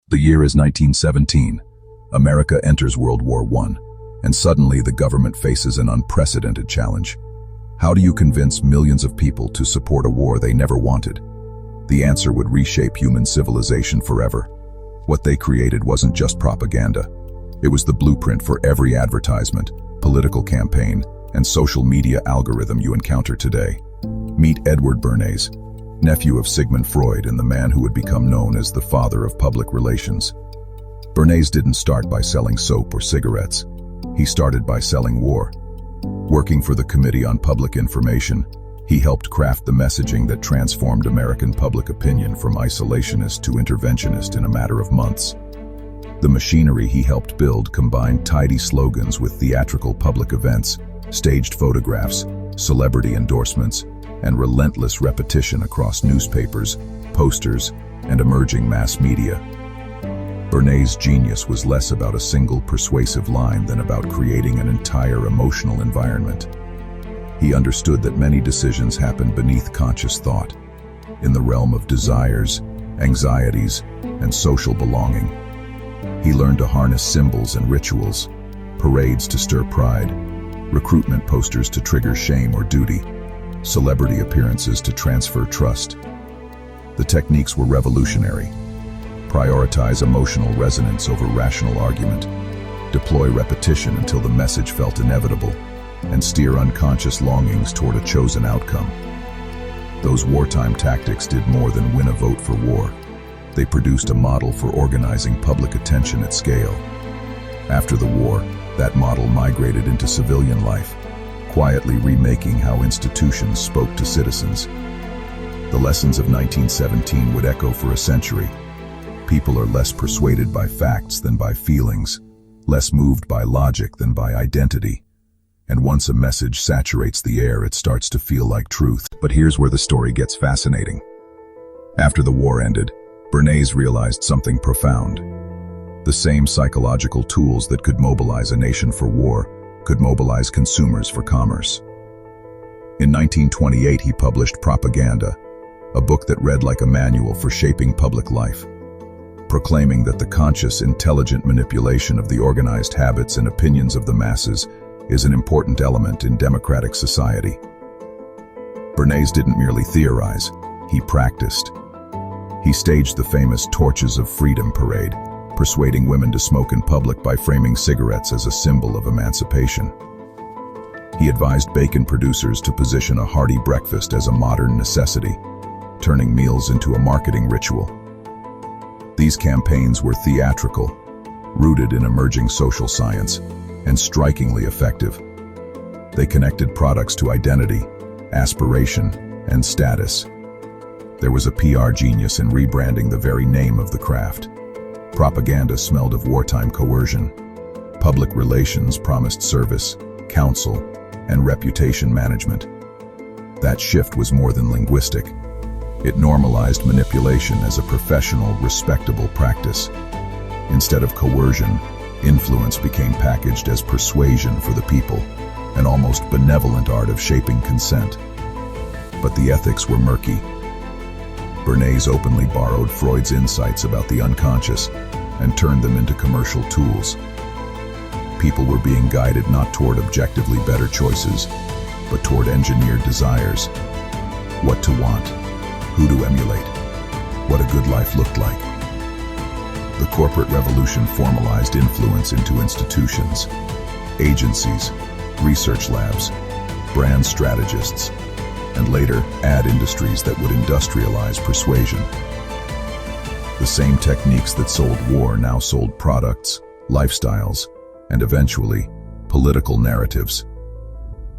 The year is 1917. America enters World War I, and suddenly the government faces an unprecedented challenge. How do you convince millions of people to support a war they never wanted? The answer would reshape human civilization forever. What they created wasn't just propaganda. It was the blueprint for every advertisement, political campaign, and social media algorithm you encounter today. Meet Edward Bernays, nephew of Sigmund Freud and the man who would become known as the father of public relations. Bernays didn't start by selling soap or cigarettes. He started by selling war. Working for the Committee on Public Information, he helped craft the messaging that transformed American public opinion from isolationist to interventionist in a matter of months. The machinery he helped build combined tidy slogans with theatrical public events, staged photographs, celebrity endorsements, and relentless repetition across newspapers, posters, and emerging mass media. Bernays' genius was less about a single persuasive line than about creating an entire emotional environment. He understood that many decisions happen beneath conscious thought, in the realm of desires, anxieties, and social belonging. He learned to harness symbols and rituals, parades to stir pride, recruitment posters to trigger shame or duty, celebrity appearances to transfer trust. The techniques were revolutionary. Prioritize emotional resonance over rational argument, deploy repetition until the message felt inevitable, and steer unconscious longings toward a chosen outcome. Those wartime tactics did more than win a vote for war. They produced a model for organizing public attention at scale. After the war, that model migrated into civilian life, quietly remaking how institutions spoke to citizens. The lessons of 1917 would echo for a century. People are less persuaded by facts than by feelings, less moved by logic than by identity. And once a message saturates the air, it starts to feel like truth. But here's where the story gets fascinating. After the war ended, Bernays realized something profound. The same psychological tools that could mobilize a nation for war could mobilize consumers for commerce. In 1928, he published Propaganda, a book that read like a manual for shaping public life, proclaiming that the conscious, intelligent manipulation of the organized habits and opinions of the masses is an important element in democratic society. Bernays didn't merely theorize, he practiced. He staged the famous Torches of Freedom parade, persuading women to smoke in public by framing cigarettes as a symbol of emancipation. He advised bacon producers to position a hearty breakfast as a modern necessity, turning meals into a marketing ritual. These campaigns were theatrical, rooted in emerging social science, and strikingly effective. They connected products to identity, aspiration, and status. There was a PR genius in rebranding the very name of the craft. Propaganda smelled of wartime coercion. Public relations promised service, counsel, and reputation management. That shift was more than linguistic. It normalized manipulation as a professional, respectable practice. Instead of coercion, influence became packaged as persuasion for the people, an almost benevolent art of shaping consent. But the ethics were murky. Bernays openly borrowed Freud's insights about the unconscious and turned them into commercial tools. People were being guided not toward objectively better choices, but toward engineered desires. What to want, who to emulate, what a good life looked like. The corporate revolution formalized influence into institutions, agencies, research labs, brand strategists, and later ad industries that would industrialize persuasion. The same techniques that sold war now sold products, lifestyles, and eventually, political narratives.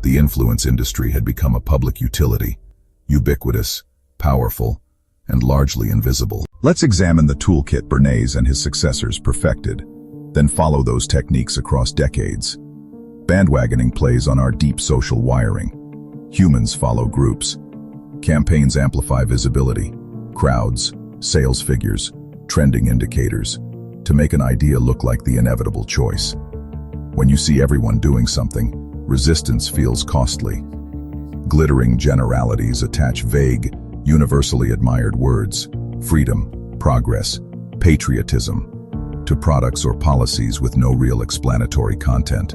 The influence industry had become a public utility, ubiquitous, powerful, and largely invisible. Let's examine the toolkit Bernays and his successors perfected, then follow those techniques across decades. Bandwagoning plays on our deep social wiring. Humans follow groups. Campaigns amplify visibility, crowds, sales figures, trending indicators, to make an idea look like the inevitable choice. When you see everyone doing something, resistance feels costly. Glittering generalities attach vague, universally admired words: freedom, progress, patriotism, to products or policies with no real explanatory content.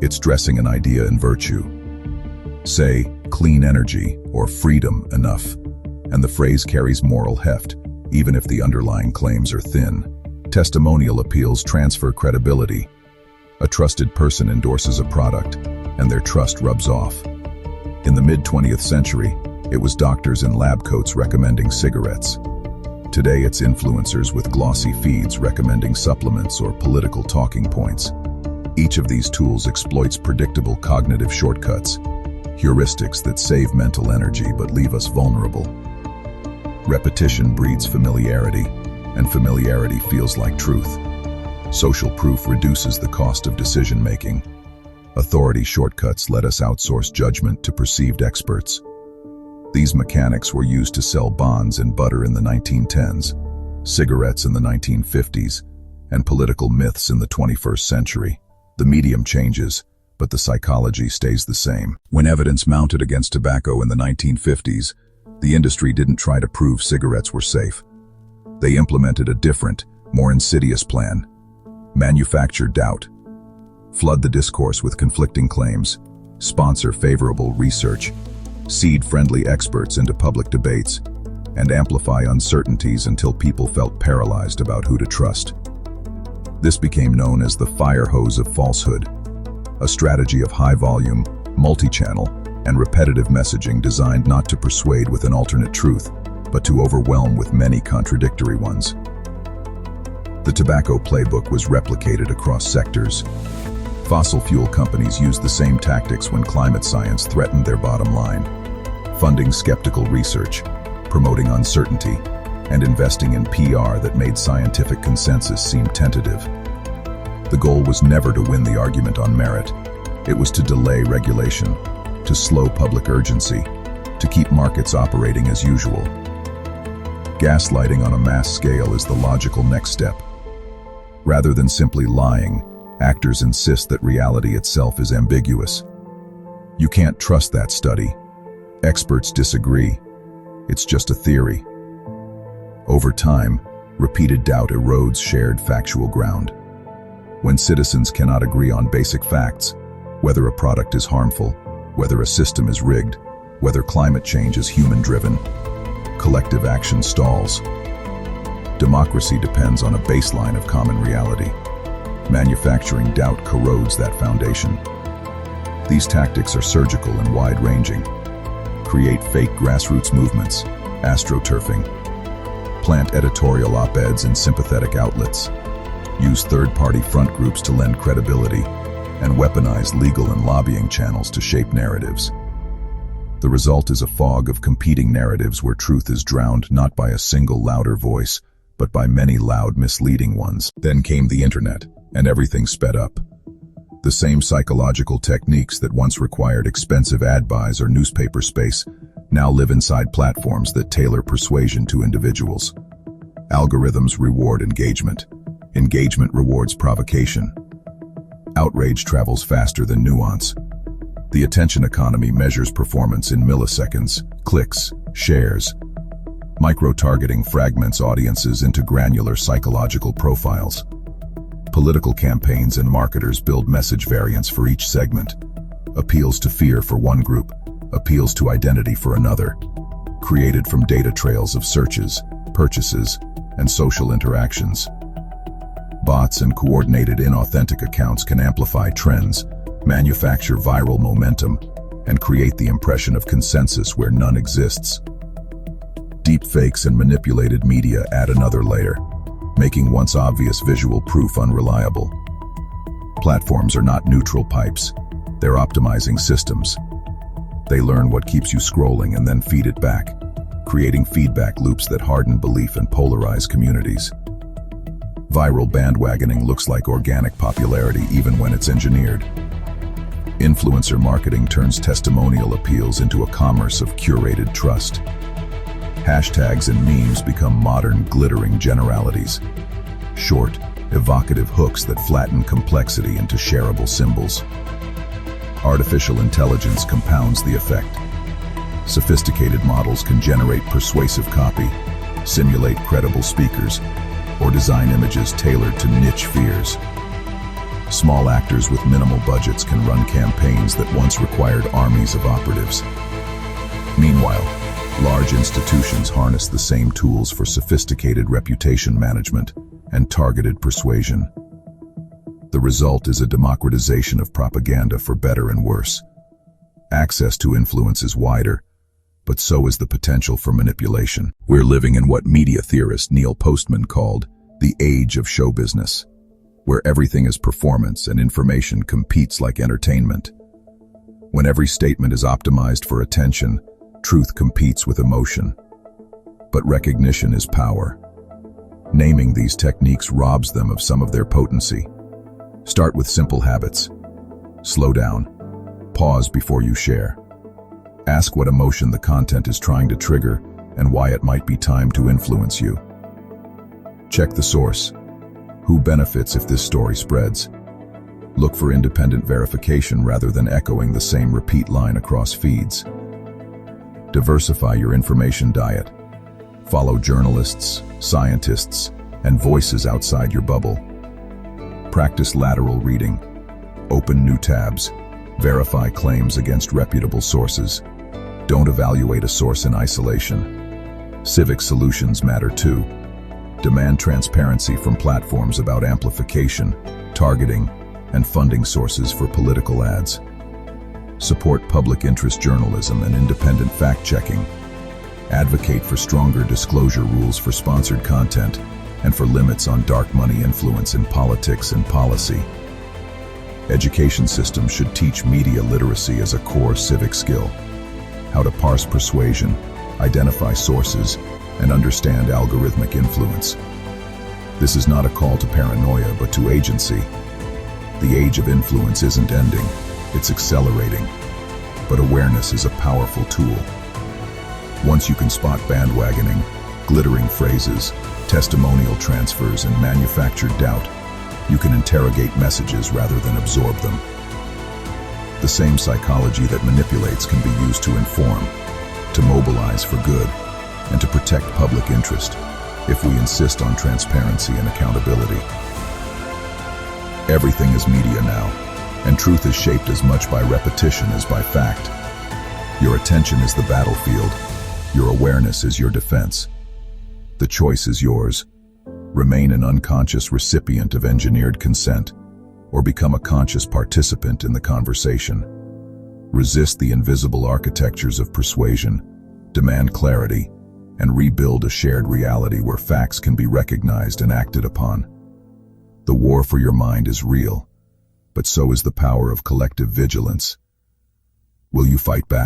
It's dressing an idea in virtue. Say, clean energy or freedom enough, and the phrase carries moral heft, even if the underlying claims are thin. Testimonial appeals transfer credibility. A trusted person endorses a product, and their trust rubs off. In the mid-20th century, it was doctors in lab coats recommending cigarettes. Today it's influencers with glossy feeds recommending supplements or political talking points. Each of these tools exploits predictable cognitive shortcuts, heuristics that save mental energy but leave us vulnerable. Repetition breeds familiarity, and familiarity feels like truth. Social proof reduces the cost of decision-making. Authority shortcuts let us outsource judgment to perceived experts. These mechanics were used to sell bonds and butter in the 1910s, cigarettes in the 1950s, and political myths in the 21st century. The medium changes, but the psychology stays the same. When evidence mounted against tobacco in the 1950s, the industry didn't try to prove cigarettes were safe. They implemented a different, more insidious plan: manufacture doubt. Flood the discourse with conflicting claims, sponsor favorable research, seed friendly experts into public debates, and amplify uncertainties until people felt paralyzed about who to trust. This became known as the fire hose of falsehood, a strategy of high volume, multi-channel, and repetitive messaging designed not to persuade with an alternate truth, but to overwhelm with many contradictory ones. The tobacco playbook was replicated across sectors. Fossil fuel companies used the same tactics when climate science threatened their bottom line, funding skeptical research, promoting uncertainty, and investing in PR that made scientific consensus seem tentative. The goal was never to win the argument on merit. It was to delay regulation, to slow public urgency, to keep markets operating as usual. Gaslighting on a mass scale is the logical next step. Rather than simply lying, actors insist that reality itself is ambiguous. You can't trust that study. Experts disagree. It's just a theory. Over time, repeated doubt erodes shared factual ground. When citizens cannot agree on basic facts, whether a product is harmful, whether a system is rigged, whether climate change is human-driven, collective action stalls. Democracy depends on a baseline of common reality. Manufacturing doubt corrodes that foundation. These tactics are surgical and wide-ranging. Create fake grassroots movements, astroturfing. Plant editorial op-eds in sympathetic outlets. Use third-party front groups to lend credibility, and weaponize legal and lobbying channels to shape narratives. The result is a fog of competing narratives where truth is drowned not by a single louder voice, but by many loud, misleading ones. Then came the internet, and everything sped up. The same psychological techniques that once required expensive ad buys or newspaper space now live inside platforms that tailor persuasion to individuals. Algorithms reward engagement. Engagement rewards provocation. Outrage travels faster than nuance. The attention economy measures performance in milliseconds, clicks, shares. Micro-targeting fragments audiences into granular psychological profiles. Political campaigns and marketers build message variants for each segment. Appeals to fear for one group, appeals to identity for another. Created from data trails of searches, purchases, and social interactions. Bots and coordinated inauthentic accounts can amplify trends, manufacture viral momentum, and create the impression of consensus where none exists. Deepfakes and manipulated media add another layer, making once obvious visual proof unreliable. Platforms are not neutral pipes. They're optimizing systems. They learn what keeps you scrolling and then feed it back, creating feedback loops that harden belief and polarize communities. Viral bandwagoning looks like organic popularity even when it's engineered. Influencer marketing turns testimonial appeals into a commerce of curated trust. Hashtags and memes become modern, glittering generalities. Short, evocative hooks that flatten complexity into shareable symbols. Artificial intelligence compounds the effect. Sophisticated models can generate persuasive copy, simulate credible speakers, or design images tailored to niche fears. Small actors with minimal budgets can run campaigns that once required armies of operatives. Meanwhile, large institutions harness the same tools for sophisticated reputation management and targeted persuasion. The result is a democratization of propaganda for better and worse. Access to influence is wider, but so is the potential for manipulation. We're living in what media theorist Neil Postman called the age of show business, where everything is performance and information competes like entertainment. When every statement is optimized for attention, truth competes with emotion. But recognition is power. Naming these techniques robs them of some of their potency. Start with simple habits. Slow down. Pause before you share. Ask what emotion the content is trying to trigger and why it might be time to influence you. Check the source. Who benefits if this story spreads? Look for independent verification rather than echoing the same repeat line across feeds. Diversify your information diet. Follow journalists, scientists, and voices outside your bubble. Practice lateral reading. Open new tabs. Verify claims against reputable sources. Don't evaluate a source in isolation. Civic solutions matter too. Demand transparency from platforms about amplification, targeting, and funding sources for political ads. Support public interest journalism and independent fact-checking. Advocate for stronger disclosure rules for sponsored content and for limits on dark money influence in politics and policy. Education systems should teach media literacy as a core civic skill. How to parse persuasion, identify sources, and understand algorithmic influence. This is not a call to paranoia, but to agency. The age of influence isn't ending, it's accelerating. But awareness is a powerful tool. Once you can spot bandwagoning, glittering phrases, testimonial transfers, and manufactured doubt, you can interrogate messages rather than absorb them. The same psychology that manipulates can be used to inform, to mobilize for good, and to protect public interest, if we insist on transparency and accountability. Everything is media now, and truth is shaped as much by repetition as by fact. Your attention is the battlefield. Your awareness is your defense. The choice is yours. Remain an unconscious recipient of engineered consent, or become a conscious participant in the conversation. Resist the invisible architectures of persuasion, demand clarity, and rebuild a shared reality where facts can be recognized and acted upon. The war for your mind is real, but so is the power of collective vigilance. Will you fight back?